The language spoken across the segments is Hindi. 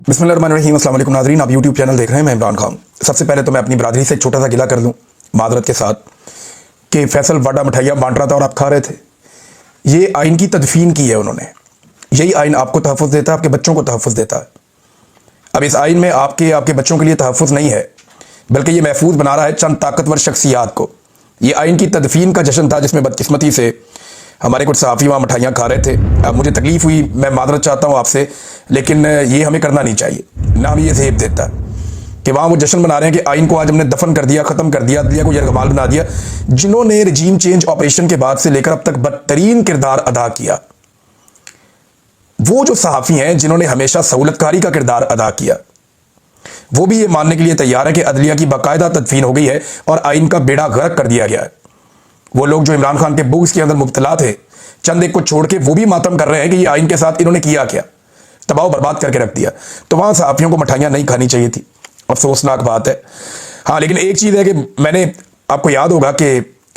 बिस्मिल्लाहिर्रहमानिर्रहीम। अस्सलाम वालेकुम नाज़रीन, आप यूट्यूब चैनल देख रहे हैं। मैं इमरान खान। सबसे पहले तो मैं अपनी बरादरी से एक छोटा सा गिला कर दूं मादरत के साथ कि फैसल वाडा मिठाइयाँ बांट रहा था और आप खा रहे थे। ये आइन की तदफीन की है उन्होंने। यही आइन आपको तहफ़्फ़ुज़ देता है, आपके बच्चों को तहफ़्फ़ुज़ देता है। अब इस आइन में आपके बच्चों के लिए तहफ़्फ़ुज़ नहीं है, बल्कि ये महफूज बना रहा है चंद ताकतवर शख्सियात को। ये आइन की तदफीन का जश्न था जिसमें बदकिस्मती से हमारे कुछ सहाफ़ी वहाँ मिठाइयाँ खा रहे थे। अब मुझे तकलीफ़ हुई, मैं मादरत चाहता हूँ आपसे, लेकिन ये हमें करना नहीं चाहिए। ना हमें ये ज़ेब देता है कि वहाँ वो जश्न मना रहे हैं कि आइन को आज हमने दफन कर दिया, ख़त्म कर दिया, दिया को यरगमाल बना दिया। जिन्होंने रजीम चेंज ऑपरेशन के बाद से लेकर अब तक बदतरीन किरदार अदा किया, वो जो सहाफ़ी हैं जिन्होंने हमेशा सहूलतकारी का किरदार अदा किया, वो भी ये मानने के लिए तैयार है कि अदलिया की बाकायदा तदफीन हो गई है और आइन का बेड़ा गर्क कर दिया गया है। वो लोग जो इमरान खान के बुग्ज़ के अंदर मुब्तला थे, चंद एक को छोड़ के, वो भी मातम कर रहे हैं कि ये आइन के साथ इन्होंने किया क्या, तबाह बर्बाद करके रख दिया। तो वहाँ सहाफ़ियों को मिठाइयाँ नहीं खानी चाहिए थी। अफसोसनाक बात है। हाँ, लेकिन एक चीज़ है कि मैंने, आपको याद होगा कि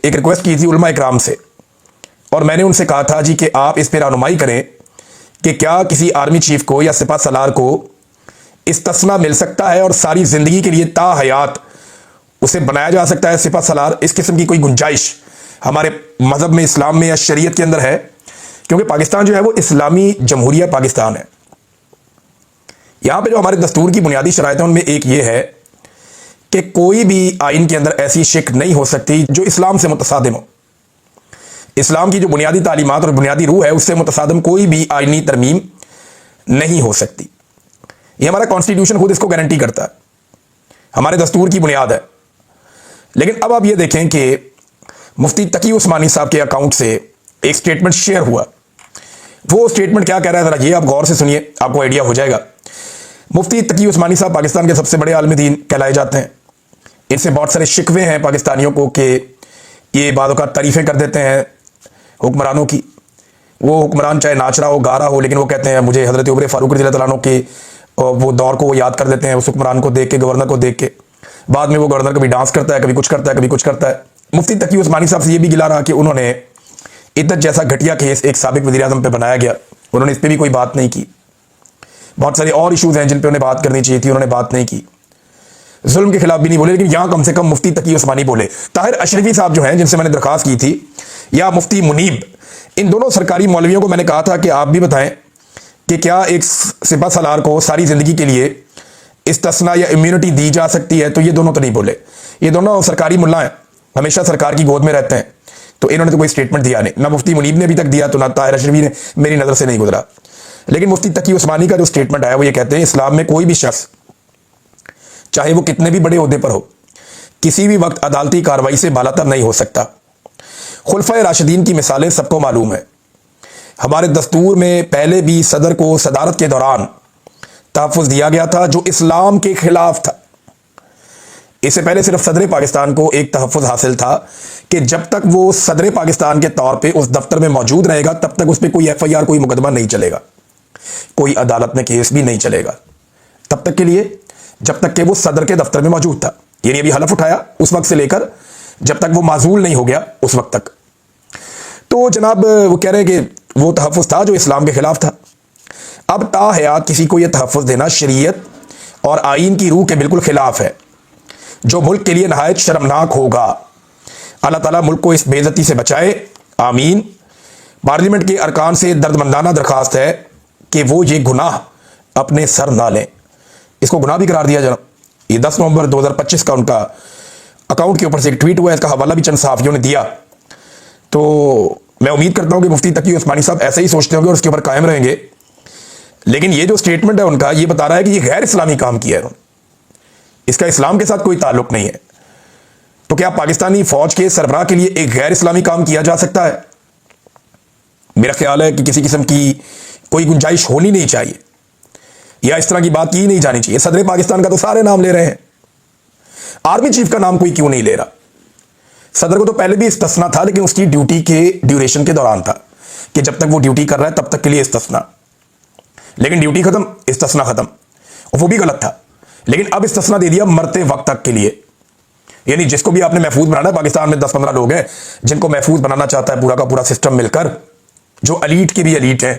एक रिक्वेस्ट की थी उलमा इकराम से, और मैंने उनसे कहा था जी कि आप इस पर रहनुमाई करें कि क्या किसी आर्मी चीफ को या सिपा सलार को इस्तिस्ना मिल सकता है और सारी ज़िंदगी के लिए ता हयात उसे बनाया जा सकता है सिपा सलार। इस किस्म की कोई गुंजाइश हमारे मज़हब में, इस्लाम में या शरीयत के अंदर है? क्योंकि पाकिस्तान जो है वो इस्लामी जमहूरिया पाकिस्तान है। यहाँ पे जो हमारे दस्तूर की बुनियादी शराइत है उनमें एक ये है कि कोई भी आइन के अंदर ऐसी शिक नहीं हो सकती जो इस्लाम से मुतसादिम हो। इस्लाम की जो बुनियादी तालीमात और बुनियादी रूह है उससे मुतसादिम कोई भी आइनी तरमीम नहीं हो सकती। ये हमारा कॉन्स्टिट्यूशन खुद इसको गारंटी करता है, हमारे दस्तूर की बुनियाद है। लेकिन अब आप ये देखें कि मुफ्ती तकी उस्मानी साहब के अकाउंट से एक स्टेटमेंट शेयर हुआ। वो स्टेटमेंट क्या कह रहा है, जरा ये आप गौर से सुनिए, आपको आइडिया हो जाएगा। मुफ्ती तकी उस्मानी साहब पाकिस्तान के सबसे बड़े आलिम दीन कहलाए जाते हैं। इनसे बहुत सारे शिकवे हैं पाकिस्तानियों को कि ये बातों का तारीफ़ें कर देते हैं हुक्मरानों की। वो हुक्मरान चाहे नाच रहा हो, गा रहा हो, लेकिन वो कहते हैं मुझे हज़रत उमर फ़ारूक रज़ियल्लाहु अन्हु के वो दौर को वो याद कर देते हैं, उस हुक्मरान को देख के, गवर्नर को देख के। बाद में वो गवर्नर कभी डांस करता है, कभी कुछ करता है, कभी कुछ करता है। मुफ्ती तकी उस्मानी साहब से ये भी गिला रहा कि उन्होंने इद्दत जैसा घटिया केस एक साबिक वज़ीर आज़म पे बनाया गया, उन्होंने इस पर भी कोई बात नहीं की। बहुत सारे और इशूज़ हैं जिन पे उन्हें बात करनी चाहिए थी, उन्होंने बात नहीं की। जुल्म के खिलाफ भी नहीं बोले, लेकिन यहाँ कम से कम मुफ्ती तकी उस्मानी बोले। ताहिर अशरफी साहब जो हैं, जिनसे मैंने दरख्वास्त की थी, या मुफ्ती मुनीब, इन दोनों सरकारी मौलवियों को मैंने कहा था कि आप भी बताएं कि क्या एक सिपा सलार को सारी ज़िंदगी के लिए इस्तिस्ना या इम्यूनिटी दी जा सकती है? तो ये दोनों तो नहीं बोले। ये दोनों सरकारी मुल्ला हैं, हमेशा सरकार की गोद में रहते हैं, तो इन्होंने तो कोई स्टेटमेंट दिया नहीं। ना मुफ्ती मुनीब ने अभी तक दिया, तो ना ताहिर अशरफी ने, मेरी नज़र से नहीं गुजरा। लेकिन मुफ्ती तकी उस्मानी का जो स्टेटमेंट आया वो ये कहते हैं, इस्लाम में कोई भी शख्स, चाहे वो कितने भी बड़े ओहदे पर हो, किसी भी वक्त अदालती कार्रवाई से बालातर नहीं हो सकता। खुलफाए राशिदीन की मिसालें सबको मालूम है। हमारे दस्तूर में पहले भी सदर को सदारत के दौरान तहफ़्फ़ुज़ दिया गया था जो इस्लाम के खिलाफ था। इससे पहले सिर्फ सदर पाकिस्तान को एक तहफ़्फ़ुज़ हासिल था कि जब तक वो सदर पाकिस्तान के तौर पे उस दफ्तर में मौजूद रहेगा तब तक उस पर कोई FIR, कोई मुकदमा नहीं चलेगा, कोई अदालत में केस भी नहीं चलेगा, तब तक के लिए जब तक कि वो सदर के दफ्तर में मौजूद था। यानी अभी हलफ उठाया उस वक्त से लेकर जब तक वो माजूल नहीं हो गया उस वक्त तक। तो जनाब वो कह रहे हैं कि वो तहफ़्फ़ुज़ था जो इस्लाम के खिलाफ था। अब ता हयात किसी को यह तहफ़्फ़ुज़ देना शरीयत और आइन की रूह के बिल्कुल खिलाफ है, जो मुल्क के लिए नहायत शर्मनाक होगा। अल्लाह ताला मुल्क को इस बेइज्जती से बचाए, आमीन। पार्लियामेंट के अरकान से दर्दमंदाना दरख्वास्त है कि वो ये गुनाह अपने सर ना लें। इसको गुनाह भी करार दिया जाना। ये 10 नवंबर 2025 का उनका अकाउंट के ऊपर से एक ट्वीट हुआ है, इसका हवाला भी चंद सहाफ़ियों ने दिया। तो मैं उम्मीद करता हूँ कि मुफ्ती तकी उस्मानी साहब ऐसे ही सोचते होंगे और उसके ऊपर कायम रहेंगे। लेकिन ये जो स्टेटमेंट है उनका, ये बता रहा है कि ये गैर इस्लामी काम किया है उन्होंने, इसका इस्लाम के साथ कोई ताल्लुक नहीं है। तो क्या पाकिस्तानी फौज के सरबराह के लिए एक गैर इस्लामी काम किया जा सकता है? मेरा ख्याल है कि किसी किस्म की कोई गुंजाइश होनी नहीं चाहिए, या इस तरह की बात की नहीं जानी चाहिए। सदर पाकिस्तान का तो सारे नाम ले रहे हैं, आर्मी चीफ का नाम कोई क्यों नहीं ले रहा? सदर को तो पहले भी इस्तिस्ना था, लेकिन उसकी ड्यूटी के ड्यूरेशन के दौरान था कि जब तक वो ड्यूटी कर रहा है तब तक के लिए इस्तिस्ना, लेकिन ड्यूटी खत्म, इस्तिस्ना खत्म, और वो भी गलत था। लेकिन अब इस्तिस्ना दे दिया मरते वक्त तक के लिए। यानी जिसको भी आपने महफूज बनाना है, पाकिस्तान में 10-15 लोग हैं जिनको महफूज बनाना चाहता है पूरा का पूरा सिस्टम मिलकर, जो अलीट के भी अलीट है,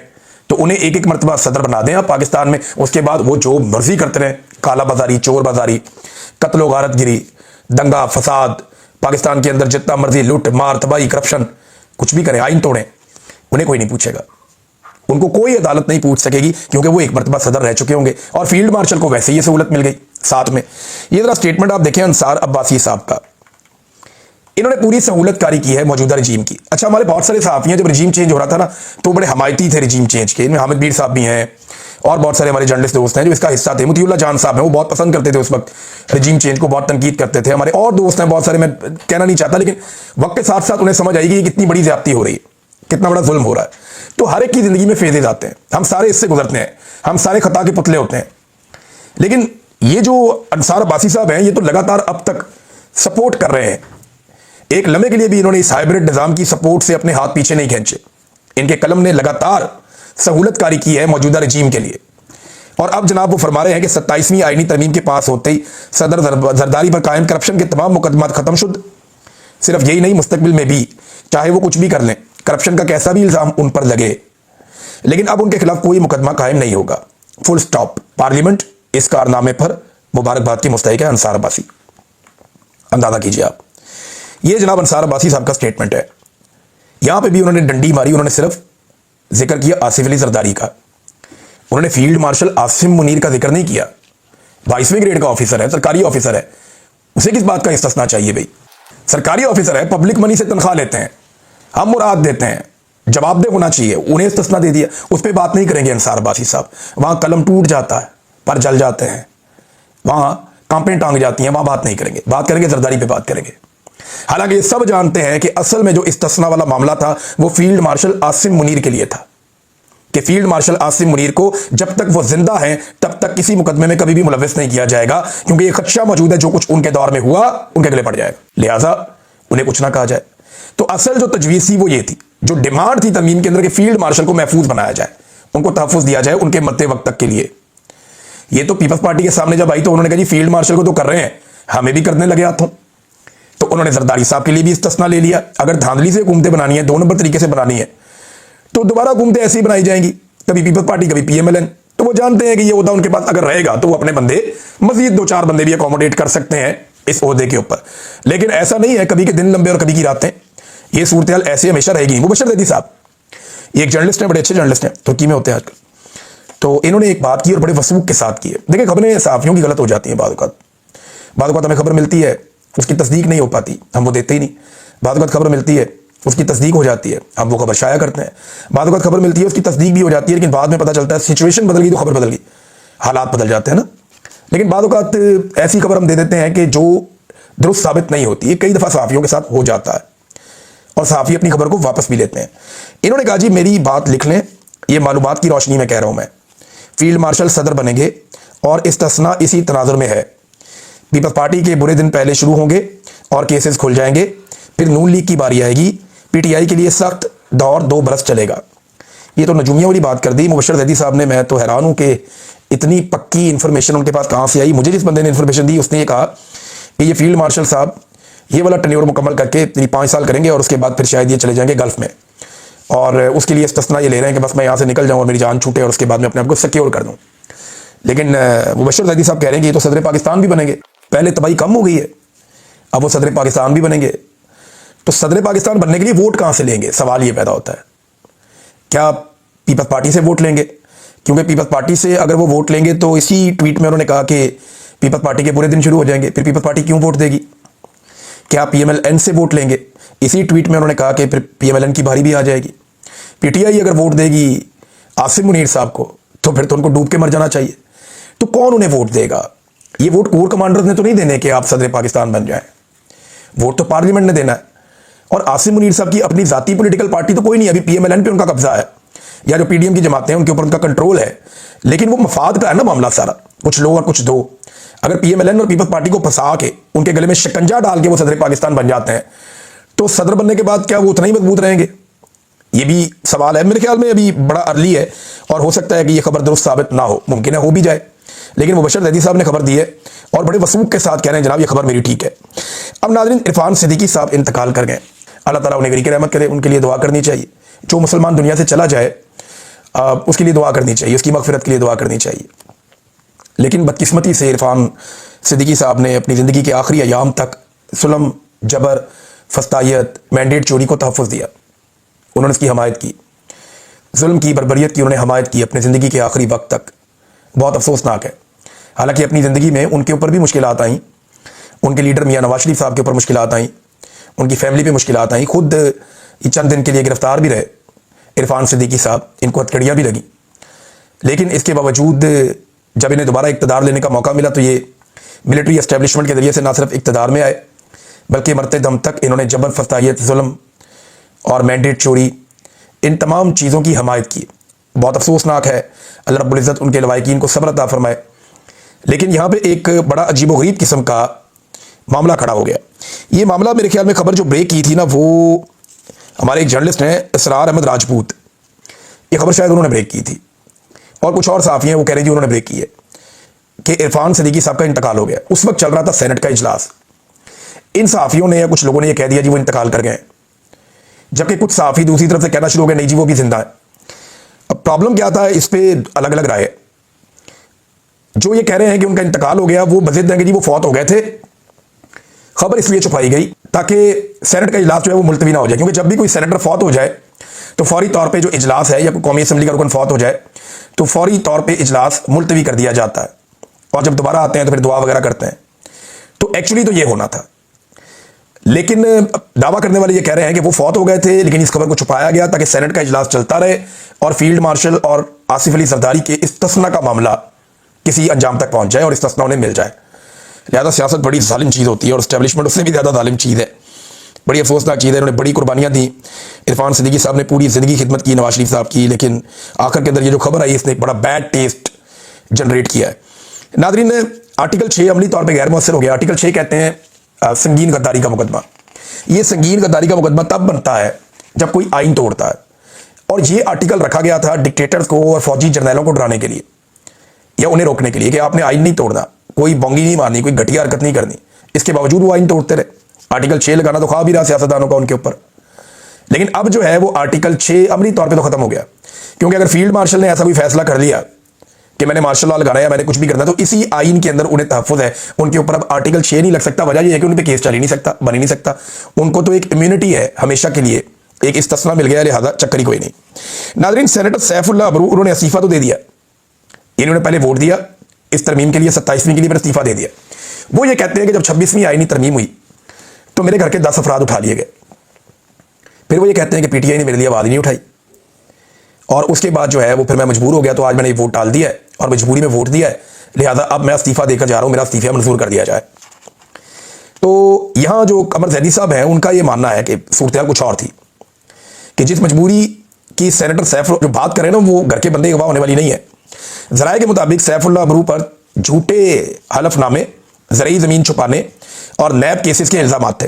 तो उन्हें एक एक मरतबा सदर बना दें आप पाकिस्तान में, उसके बाद वो जो मर्जी करते रहें, काला बाजारी, चोर बाजारी, कत्लो गारतगिरी, दंगा फसाद, पाकिस्तान के अंदर जितना मर्जी लूट मार तबाही करप्शन, कुछ भी करें, आइन तोड़ें, उन्हें कोई नहीं पूछेगा। उनको कोई अदालत नहीं पूछ सकेगी, क्योंकि वो एक मरतबा सदर रह चुके होंगे और फील्ड मार्शल को वैसे ही सहूलत मिल गई साथ में। ये जरा स्टेटमेंट आप देखें अंसार अब्बासी साहब का, इन्होंने पूरी सहूलतकारी की है मौजूदा रजीम की। अच्छा, हमारे बहुत सारे सहाफ़ी हैं, जब रजीम चेंज हो रहा था ना तो बड़े हमायती थे रजीम चेंज के, इनमें हामिद मीर साहब भी हैं और बहुत सारे हमारे जर्नलिस्ट दोस्त हैं जो इसका हिस्सा थे। मुतीउल्लाह जान साहब हैं, वो बहुत पसंद करते थे उस वक्त रजीम चेंज को, बहुत तनकीद करते थे। हमारे और दोस्त हैं बहुत सारे, मैं कहना नहीं चाहता, लेकिन वक्त के साथ साथ उन्हें समझ आएगी कि कितनी बड़ी ज्यादती हो रही है, कितना बड़ा जुल्म हो रहा है। तो हर एक की जिंदगी में फेजेज आते हैं, हम सारे इससे गुजरते हैं, हम सारे खता के पुतले होते हैं। लेकिन ये जो अंसार अब्बासी साहब हैं, ये तो लगातार अब तक सपोर्ट कर रहे हैं। एक लम्हे के लिए भी इन्होंने इस हाइब्रिड निजाम की सपोर्ट से अपने हाथ पीछे नहीं खींचे। इनके कलम ने लगातार सहूलतकारी की है मौजूदा रजीम के लिए। और अब जनाब वो फरमा रहे हैं कि 27वीं आईनी तरमीम के पास होते ही सदर जरदारी पर कायम करप्शन के तमाम मुकदमात खत्म शुद। सिर्फ यही नहीं, मुस्तकबिल में भी चाहे वो कुछ भी कर लें, करप्शन का कैसा भी इल्जाम उन पर लगे, लेकिन अब उनके खिलाफ कोई मुकदमा कायम नहीं होगा। Full stop. पार्लियामेंट इस कारनामे पर मुबारकबाद की मुस्तहिक है अंसार अब्बासी। अंदाजा कीजिए आप। ये जनाब अंसार अब्बासी साहब का स्टेटमेंट है। यहां पे भी उन्होंने डंडी मारी, उन्होंने सिर्फ जिक्र किया आसिफ अली जरदारी का। उन्होंने फील्ड मार्शल आसिम मुनीर का जिक्र नहीं किया। 22वें ग्रेड का ऑफिसर है, सरकारी ऑफिसर है, उसे किस बात का इस्तिस्ना चाहिए भाई? सरकारी ऑफिसर है, पब्लिक मनी से तनख्वाह लेते हैं, हम मुराद देते हैं, जवाबदेह होना चाहिए, उन्हें इस्तिस्ना दे दिया, उस पर बात नहीं करेंगे अंसार अब्बासी साहब। वहां कलम टूट जाता है, पर जल जाते हैं, वहां कांपें टांग जाती हैं, वहां बात नहीं करेंगे, बात करेंगे जरदारी पे बात करेंगे। हालांकि ये सब जानते हैं कि असल में जो इस्तिस्ना वाला मामला था वो फील्ड मार्शल आसिम मुनीर के लिए था, कि फील्ड मार्शल आसिम मुनीर को जब तक वो जिंदा हैं तब तक किसी मुकदमे में कभी भी मुलव्विस नहीं किया जाएगा, क्योंकि ये खदशा मौजूद है जो कुछ उनके दौर में हुआ उनके गले पड़ जाएगा, लिहाजा उन्हें कुछ ना कहा जाए। तो असल जो तजवीज़ थी वो ये थी, जो डिमांड थी तरमीम के अंदर कि फील्ड मार्शल को महफूज बनाया जाए, उनको तहफ़्फ़ुज़ दिया जाए उनके मरते वक्त तक के लिए। ये तो पीपल्स पार्टी के सामने जब आई तो उन्होंने कहा जी फील्ड मार्शल को तो कर रहे हैं, हमें भी करने लगे हाथों। तो उन्होंने जरदारी साहब के लिए भी इस्तिस्ना ले लिया। अगर धांधली से हुकूमतें बनानी है, 2 नंबर तरीके से बनानी है, तो दोबारा हुकूमतें ऐसी बनाई जाएंगी, कभी पीपल्स पार्टी कभी PMLN। तो वो जानते हैं कि ये ओहदा उनके पास अगर रहेगा तो वो अपने बंदे मजीद 2-4 बंदे भी अकोमोडेट कर सकते हैं इस ओहदे के ऊपर। लेकिन ऐसा नहीं है, कभी के दिन लंबे और कभी की रातें, ये सूरत हाल ऐसे हमेशा रहेगी। मुबशर जैदी साहब ये एक जर्नलिस्ट हैं, बड़े अच्छे जर्नलिस्ट हैं, तुर्की में होते हैं आजकल। तो इन्होंने एक बात की और बड़े वसूख के साथ की है। देखिए, खबरें सहाफ़ियों की गलत हो जाती हैं, बाद वक़्त हमें खबर मिलती है उसकी तस्दीक नहीं हो पाती, हम वो देते ही नहीं। बाद वक़्त खबर मिलती है उसकी तस्दीक हो जाती है, हम वो खबर शाया करते हैं। बाद वक़्त खबर मिलती है उसकी तस्दीक भी हो जाती है, लेकिन बाद में पता चलता है सिचुएशन बदल गई तो खबर बदल गई, हालात बदल जाते हैं ना। लेकिन बाद वक़्त ऐसी खबर हम दे देते हैं कि जो दुरुस्त साबित नहीं होती है। कई दफ़ा सहाफ़ियों के साथ हो जाता है और सहाफ़ी अपनी खबर को वापस भी लेते हैं। इन्होंने कहा जी मेरी बात लिख लें, ये मालूमात की रोशनी में कह रहा हूँ मैं, फील्ड मार्शल सदर बनेंगे और इस्तिस्ना इसी तनाजुर में है। पीपल्स पार्टी के बुरे दिन पहले शुरू होंगे और केसेस खुल जाएंगे, फिर नून लीग की बारी आएगी, PTI के लिए सख्त दौर 2 बरस चलेगा। ये तो नजूमिया वाली बात कर दी मुबशर जैदी साहब ने। मैं तो हैरान हूँ कि इतनी पक्की इन्फॉर्मेशन उनके पास कहाँ से आई। मुझे जिस बंदे ने इन्फॉर्मेशन दी उसने ये कहा कि ये फील्ड मार्शल साहब ये वाला टन्योर मुकम्मल करके 5 साल करेंगे और उसके बाद फिर शायद ये चले जाएंगे गल्फ में, और उसके लिए इस्तिस्ना ये ले रहे हैं कि बस मैं यहाँ से निकल जाऊँ और मेरी जान छूटे और उसके बाद मैं अपने आप को सिक्योर कर दूँ। लेकिन मुबशर जैदी साहब कह रहे हैं कि ये तो सदर पाकिस्तान भी बनेंगे। पहले तबाही कम हो गई है, अब वो सदर पाकिस्तान भी बनेंगे। तो सदर पाकिस्तान बनने के लिए वोट कहाँ से लेंगे? सवाल ये पैदा होता है, क्या पीपल्स पार्टी से वोट लेंगे? क्योंकि पीपल्स पार्टी से अगर वो वोट लेंगे तो इसी ट्वीट में उन्होंने कहा कि पीपल्स पार्टी के बुरे दिन शुरू हो जाएंगे, फिर पीपल्स पार्टी क्यों वोट देगी? क्या PMLN से वोट लेंगे? इसी ट्वीट में उन्होंने कहा कि फिर PMLN की बारी भी आ जाएगी। PTI अगर वोट देगी आसिम मुनीर साहब को तो फिर तो उनको डूब के मर जाना चाहिए। तो कौन उन्हें वोट देगा? ये वोट कोर कमांडर्स ने तो नहीं देने कि आप सदर पाकिस्तान बन जाएं, वोट तो पार्लियामेंट ने देना है। और आसिम मुनीर साहब की अपनी जाती पॉलिटिकल पार्टी तो कोई नहीं, अभी PMLN पे उनका कब्जा है, या जो PDM की जमातें हैं उनके ऊपर उनका कंट्रोल है, लेकिन वो मफाद का है ना मामला सारा, कुछ लो और कुछ दो। अगर PMLN और पीपल्स पार्टी को फंसा के उनके गले में शिकंजा डाल के वो सदर पाकिस्तान बन जाते हैं तो सदर बनने के बाद क्या वो उतना ही मजबूत रहेंगे? ये भी सवाल है। मेरे ख्याल में अभी बड़ा अर्ली है और हो सकता है कि ये खबर दुरुस्त साबित ना हो, मुमकिन है हो भी जाए, लेकिन मुबशर जैदी साहब ने खबर दी है और बड़े वसूख के साथ कह रहे हैं जनाब ये खबर मेरी ठीक है। अब नाज़रीन, इरफान सिद्दीकी साहब इंतकाल कर गए, अल्लाह ताला उन्हें गरीक रहमत करे, उनके लिए दुआ करनी चाहिए। जो मुसलमान दुनिया से चला जाए उसके लिए दुआ करनी चाहिए, उसकी मगफिरत के लिए दुआ करनी चाहिए। लेकिन बदकिस्मती से इरफान सिद्दीकी साहब ने अपनी ज़िंदगी के आखिरी अयाम तक जुल्म, जबर, फस्तायत, मैंडेट चोरी को तहफ़्फ़ुज़ दिया। उन्होंने इसकी हमायत की, जुल्म की, बर्बरियत की उन्होंने हमायत की अपनी ज़िंदगी के आखिरी वक्त तक। बहुत अफसोसनाक है। हालांकि अपनी ज़िंदगी में उनके ऊपर भी मुश्किलात आईं, उनके लीडर मियां नवाज शरीफ साहब के ऊपर मुश्किलात आईं, उनकी फैमिली पे मुश्किलात आईं, खुद ये चंद दिन के लिए गिरफ्तार भी रहे इरफान सिद्दीकी साहब, इनको हथकड़ियाँ भी लगी। लेकिन इसके बावजूद जब इन्हें दोबारा इक़्तिदार लेने का मौका मिला तो ये मिलिट्री एस्टेब्लिशमेंट के ज़रिए से ना सिर्फ इक़्तिदार में आए, बल्कि मरते दम तक इन्होंने जबर, फस्तायत, जुल्म और मैंडेट चोरी, इन तमाम चीज़ों की हमायत की। बहुत अफसोसनाक है। अल्लाह रब्बुल इज़्ज़त उनके लवाहिकीन को सब्र अता फरमाए। लेकिन यहाँ पे एक बड़ा अजीबोगरीब किस्म का मामला खड़ा हो गया। ये मामला मेरे ख्याल में खबर जो ब्रेक की थी ना, वो हमारे एक जर्नलिस्ट हैं इसरार अहमद राजपूत, ये खबर शायद उन्होंने ब्रेक की थी, और कुछ और साफ़ी हैं वो कह रहे जी उन्होंने ब्रेक की है कि इरफान सिद्दीकी साहब का इंतकाल हो गया। उस वक्त चल रहा था सेनेट का इजलास। इन सहाफ़ियों ने या कुछ लोगों ने ये कह दिया जी वो इंतकाल कर गए, जबकि कुछ सहाफ़ी दूसरी तरफ से कहना शुरू हो गए नहीं जी वो भी जिंदा है। अब प्रॉब्लम क्या था, इस पर अलग अलग राय है। जो ये कह रहे हैं कि उनका इंतकाल हो गया वो बज़िद हैं कि जी वो फौत हो गए थे। खबर इसलिए छुपाई गई ताकि सेनेट का इजलास जो है वो मुलतवी ना हो जाए, क्योंकि जब भी कोई सेनेटर फौत हो जाए तो फौरी तौर पे जो इजलास है या कोई कौमी असम्बली का रुकन फौत हो जाए तो फौरी तौर पे इजलास मुलतवी कर दिया जाता है, और जब दोबारा आते हैं तो फिर दुआ वगैरह करते हैं। तो एक्चुअली तो ये होना था, लेकिन दावा करने वाले ये कह रहे हैं कि वो फौत हो गए थे, लेकिन इस खबर को छुपाया गया ताकि सेनेट का इजलास चलता रहे और फील्ड मार्शल और आसिफ अली जरदारी के इस्तिस्ना का मामला किसी अंजाम तक पहुंच जाए और इस्तिस्ना उन्हें मिल जाए। लिहाजा सियासत बड़ी जालिम चीज़ होती है और इस्टेब्लिशमेंट उससे भी ज़्यादा जालिम चीज़ है, बड़ी अफसोसनाक चीज़ है। इन्होंने बड़ी कुर्बानियाँ दी। इरफान सिद्दीकी साहब ने पूरी ज़िंदगी खिदमत की नवाज शरीफ साहब की, लेकिन आखिर के अंदर ये जो खबर आई इसने एक बड़ा बैड टेस्ट जनरेट किया है। नाज़रीन, आर्टिकल 6 अमली तौर पर गैर मुअस्सर हो गया। आर्टिकल 6 कहते हैं संगीन गद्दारी का मुकदमा। ये संगीन गद्दारी का मुकदमा तब बनता है जब कोई आइन तोड़ता है, और ये आर्टिकल रखा गया था डिक्टेटर्स को और फौजी जर्नैलों को डराने के लिए या उन्हें रोकने के लिए कि आपने आइन नहीं तोड़ना, कोई बोंगी नहीं मारनी, कोई घटिया हरकत नहीं करनी। इसके बावजूद वो आइन तोड़ते रहे। आर्टिकल 6 लगाना तो ख्वाब ही रहा सियासतदानों का उनके ऊपर। लेकिन अब जो है वो आर्टिकल 6 अमली तौर पे तो खत्म हो गया, क्योंकि अगर फील्ड मार्शल ने ऐसा कोई फैसला कर लिया कि मैंने मार्शल लॉ लगाना है या मैंने कुछ भी करना, तो इसी आइन के अंदर उन्हें तहफ़्फ़ुज़ है। उनके ऊपर अब आर्टिकल 6 नहीं लग सकता। वजह यह है कि उन पर केस चल ही नहीं सकता, बन ही नहीं सकता। उनको तो एक इम्यूनिटी है हमेशा के लिए, एक इस्तिस्ना मिल गया, लिहाजा चक्कर ही कोई नहीं। नाज़रीन, सेनेटर सैफुल्लाह अबरू उन्होंने इस्तीफ़ा तो दे दिया। इन्होंने पहले वोट दिया इस तरमीम के लिए, 27वीं के लिए, फिर इस्तीफ़ा दे दिया। वो ये कहते हैं कि जब 26वीं आईनी तरमीम हुई तो मेरे घर के 10 अफराद उठा लिए गए। फिर वो ये कहते हैं कि पीटीआई ने मेरे लिए आवाज़ नहीं उठाई, और उसके बाद जो है वो फिर मैं मजबूर हो गया, तो आज मैंने वोट डाल दिया है और मजबूरी में वोट दिया है, लिहाजा अब मैं इस्तीफ़ा देकर जा रहा हूँ, मेरा इस्तीफ़ा मंजूर कर दिया जाए। तो यहाँ जो कमर जैदी साहब हैं उनका ये मानना है कि सूरत कुछ और थी, कि जिस मजबूरी की सेनेटर सैफ जो बात करें ना वो घर के बंदे गवाह होने वाली नहीं है। ज़राए के मुताबिक सैफुल्लाह अबरू पर झूठे हलफनामे, ज़रई ज़मीन छुपाने और नैब केसेस के इल्ज़ाम थे।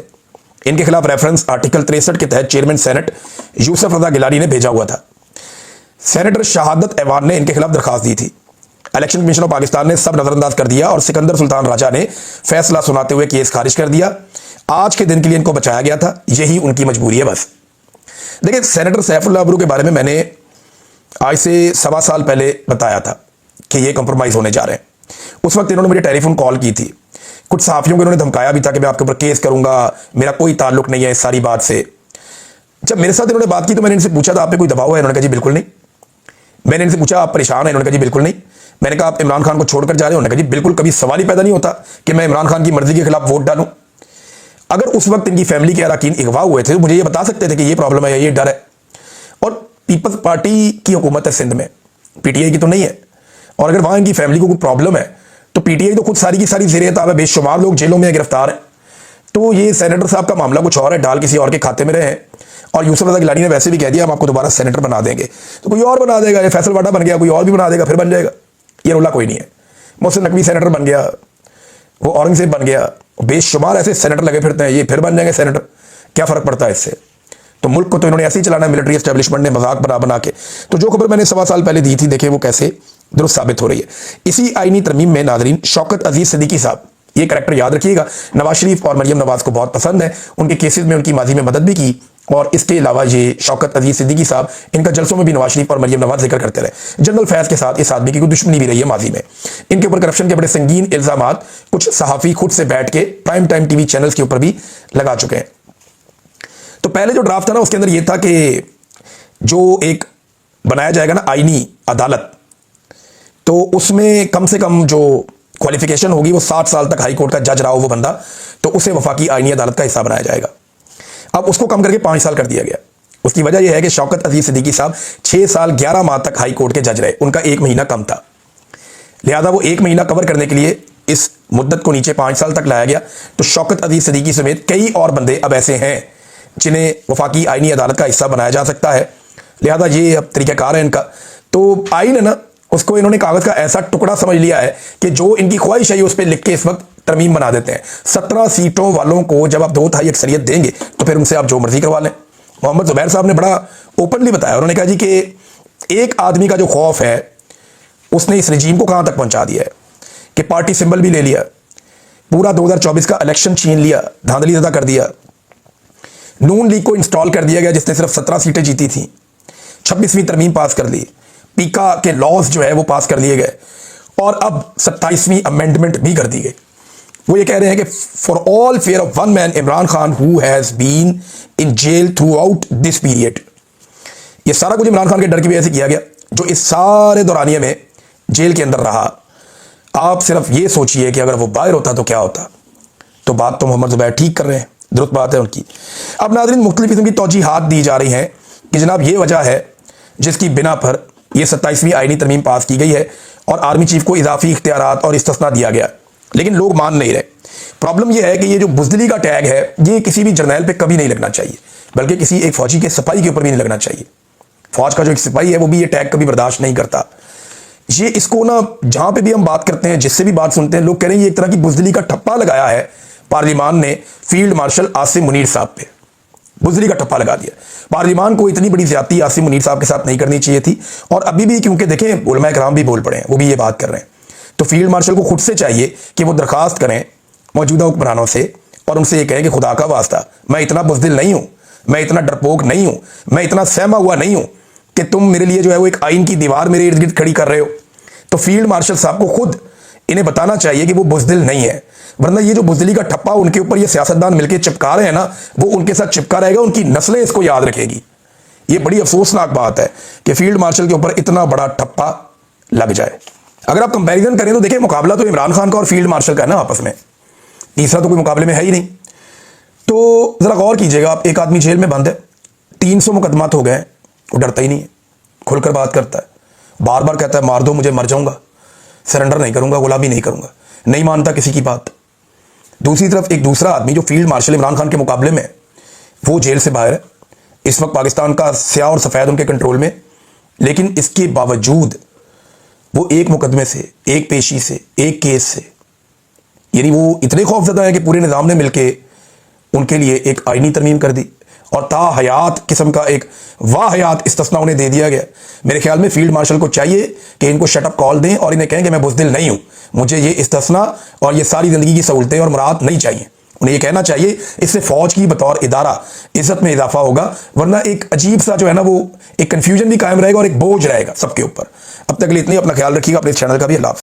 इनके खिलाफ रेफरेंस आर्टिकल 63 के तहत चेयरमैन सेनेट यूसुफ रज़ा गिलानी ने भेजा हुआ था। सेनेटर शहादत ऐवान ने इनके खिलाफ दरखास्त दी थी। इलेक्शन कमीशन ऑफ पाकिस्तान ने सब नजरअंदाज कर दिया और सिकंदर सुल्तान राजा ने फैसला सुनाते हुए केस खारिज कर दिया। आज के दिन के लिए इनको बचाया गया था, यही उनकी मजबूरी है बस। देखिए, सेनेटर सैफुल्लाह अबरू के बारे में मैंने आज से 1.25 साल पहले बताया था कि ये कंप्रोमाइज होने जा रहे हैं। उस वक्त इन्होंने मुझे टेलीफोन कॉल की थी, कुछ सहाफ़ियों को इन्होंने धमकाया भी था कि मैं आपके ऊपर केस करूंगा, मेरा कोई ताल्लुक नहीं है इस सारी बात से। जब मेरे साथ इन्होंने बात की तो मैंने इनसे पूछा था आप पे कोई दबाव है? इन्होंने कहा जी बिल्कुल नहीं। मैंने इनसे पूछा आप परेशान हैं? इन्होंने कहा जी बिल्कुल नहीं। मैंने कहा आप इमरान खान को छोड़कर जा रहे हो? उन्होंने कहा जी बिल्कुल, कभी सवाल ही पैदा नहीं होता कि मैं इमरान खान की मर्जी के खिलाफ वोट डालूं। अगर उस वक्त इनकी फैमिली के अरकान अगवा हुए थे तो मुझे ये बता सकते थे कि ये प्रॉब्लम है, ये डर है। और पीपल्स पार्टी की हुकूमत है सिंध में, पीटीआई की तो नहीं है। और अगर वहां इनकी फैमिली को कोई प्रॉब्लम है तो पीटीआई तो खुद सारी की सारी ज़ेरे ताब है, बेशुमार लोग जेलों में गिरफ्तार हैं। तो ये सेनेटर साहब का मामला कुछ और है, डाल किसी और के खाते में रहे हैं। और यूसुफ रज़ा गिलानी ने वैसे भी कह दिया हम आपको दोबारा सेनेटर बना देंगे, तो कोई और बना देगा। ये फैसल वाडा बन गया, कोई और भी बना देगा, फिर बन जाएगा। ये रोला कोई नहीं है। मोहसिन नकवी सेनेटर बन गया, वो औरंगजेब बन गया, बेशुमार ऐसे सेनेटर लगे फिरते हैं, ये फिर बन जाएंगे सेनेटर। क्या फ़र्क पड़ता है इससे? तो मुल्क को तो इन्होंने ऐसे ही चलाना है, मिलिट्री एस्टेब्लिशमेंट ने मजाक बना बना के। तो जो खबर मैंने 1.25 साल पहले दी थी, देखें वो कैसे दुरुस्त साबित हो रही है। इसी आईनी तरमीम में नाज़रीन शौकत अजीज़ सिद्दीकी साहब, ये करैक्टर याद रखिएगा, नवाज शरीफ और मरियम नवाज को बहुत पसंद है। उनके केसेस में उनकी माजी में मदद भी की और इसके अलावा ये शौकत अजीज सिद्दीकी साहब, इनका जलसों में भी नवाज शरीफ और मरियम नवाज जिक्र करते रहे। जनरल फैज के साथ इस आदमी की कोई दुश्मनी भी रही है माजी में। इनके ऊपर करप्शन के बड़े संगीन इल्जामात कुछ सहाफ़ी खुद से बैठ के प्राइम टाइम टीवी चैनल्स के ऊपर भी लगा चुके हैं। तो पहले जो ड्राफ्ट था ना, उसके अंदर यह था कि जो एक बनाया जाएगा ना आईनी अदालत, तो उसमें कम से कम जो क्वालिफिकेशन होगी वो 60 साल तक हाई कोर्ट का जज रहा हो वो बंदा, तो उसे वफाकी आईनी अदालत का हिस्सा बनाया जाएगा। अब उसको कम करके 5 साल कर दिया गया। उसकी वजह यह है कि शौकत अजीज सिद्दीकी साहब 6 साल 11 माह तक हाई कोर्ट के जज रहे, उनका 1 महीना कम था, लिहाजा वो 1 महीना कवर करने के लिए इस मुद्दत को नीचे 5 साल तक लाया गया। तो शौकत अजीज सिद्दीकी समेत कई और बंदे अब ऐसे हैं जिन्हें वफाकी आईनी अदालत का हिस्सा बनाया जा सकता है, लिहाजा ये अब तरीक़ाकार है इनका। तो आईन है ना, उसको इन्होंने कागज का ऐसा टुकड़ा समझ लिया है कि जो इनकी ख्वाहिश है उस पर लिख के इस वक्त तरमीम बना देते हैं। 17 सीटों वालों को जब आप 2/3 अक्सरियत देंगे तो फिर उनसे आप जो मर्जी करवा लें। मोहम्मद जुबैर साहब ने बड़ा ओपनली बताया, उन्होंने कहा जी कि एक आदमी का जो खौफ है उसने इस रजीम को कहां तक पहुंचा दिया है कि पार्टी सिंबल भी ले लिया, पूरा 2024 का इलेक्शन छीन लिया, धांधली ज़्यादा कर दिया, नून लीग को इंस्टॉल कर दिया गया जिसने सिर्फ 17 सीटें जीती थी, 26वीं तरमीम पास कर ली, पीका के लॉज जो है वो पास कर लिए गए और अब 27वीं अमेंडमेंट भी कर दी गई। वो ये कह रहे हैं कि for all fair of one man Imran Khan who has been in jail throughout this period. ये सारा कुछ इमरान खान के डर की वजह से किया गया जो इस सारे दौरानिए में जेल के अंदर रहा। आप सिर्फ ये सोचिए कि अगर वो बाहर होता तो क्या होता। तो बात तो मोहम्मद जुबैर ठीक कर रहे हैं, दुरुस्त बात है उनकी। अब नाज़रीन, मुख्तलिफ किस्म की तौजीहात दी जा रही हैं कि जनाब ये वजह है जिसकी बिना पर यह 27वीं आईनी तरमीम पास की गई है और आर्मी चीफ को इजाफी इख्तियारात और इस्तिस्ना दिया गया, लेकिन लोग मान नहीं रहे। प्रॉब्लम यह है कि ये जो बुज़दिली का टैग है ये किसी भी जर्नैल पे कभी नहीं लगना चाहिए, बल्कि किसी एक फौजी के सिपाही के ऊपर भी नहीं लगना चाहिए। फौज का जो एक सिपाही है वो भी ये टैग कभी बर्दाश्त नहीं करता। ये इसको ना जहां पे भी हम बात करते हैं, जिससे भी बात सुनते हैं, लोग कह रहे हैं ये एक तरह की बुज़दिली का ठप्पा लगाया है पार्लियामान ने फील्ड मार्शल आसिम मुनीर साहब पे। बुज़दिली का ठप्पा लगा दिया। पार्लियामान को इतनी बड़ी ज्यादती आसिम मुनीर साहब के साथ नहीं करनी चाहिए थी। और अभी भी क्योंकि देखें उलमा कराम भी बोल पड़े हैं, वो भी ये बात कर रहे हैं, तो फील्ड मार्शल को खुद से चाहिए कि वो दरखास्त करें मौजूदा हुक्मरानों से और उनसे ये कहें कि खुदा का वास्ता मैं इतना बुज़दिल नहीं हूं, मैं इतना डरपोक नहीं हूं, मैं इतना सहमा हुआ नहीं हूं कि तुम मेरे लिए जो है वो एक आइन की दीवार मेरे इर्द गिर्द खड़ी कर रहे हो। तो फील्ड मार्शल साहब को खुद इन्हें बताना चाहिए कि वो बुज़दिल नहीं है, वरना ये जो बुज़दिली का ठप्पा उनके ऊपर ये सियासतदान मिलकर चिपका रहे हैं ना, वो उनके साथ चिपका रहेगा, उनकी नस्लें इसको याद रखेगी। ये बड़ी अफसोसनाक बात है कि फील्ड मार्शल के ऊपर इतना बड़ा ठप्पा लग जाए। अगर आप कंपैरिजन करें तो देखिए मुकाबला तो इमरान खान का और फील्ड मार्शल का है ना आपस में, तीसरा तो कोई मुकाबले में है ही नहीं। तो जरा गौर कीजिएगा, आप एक आदमी जेल में बंद है, 300 मुकदमात हो गए, वो डरता ही नहीं है, खुलकर बात करता है, बार बार कहता है मार दो मुझे, मर जाऊंगा, सरेंडर नहीं करूंगा, गुलामी नहीं करूंगा, नहीं मानता किसी की बात। दूसरी तरफ एक दूसरा आदमी जो फील्ड मार्शल इमरान खान के मुकाबले में, वो जेल से बाहर है, इस वक्त पाकिस्तान का स्याह और सफ़ेद उनके कंट्रोल में, लेकिन इसके बावजूद वो एक मुकदमे से, एक पेशी से, एक केस से, यानी वो इतने खौफजदा है कि पूरे निज़ाम ने मिलकर उनके लिए एक आईनी तरमीम कर दी और ताहयात किस्म का एक वाहयात इस्तिस्ना उन्हें दे दिया गया। मेरे ख्याल में फील्ड मार्शल को चाहिए कि इनको शटअप कॉल दें और इन्हें कहें कि मैं बुज़दिल नहीं हूं, मुझे ये इस्तिस्ना और ये सारी ज़िंदगी की सहूलतें और मुराद नहीं चाहिए। उन्हें ये कहना चाहिए, इससे फौज की बतौर इदारा इज्जत में इजाफा होगा, वरना एक अजीब सा जो है ना वो एक कन्फ्यूजन भी कायम रहेगा और एक बोझ रहेगा सबके ऊपर। अब तक के लिए इतनी, अपना ख्याल रखिएगा, अपने चैनल का भी। अल्लाह।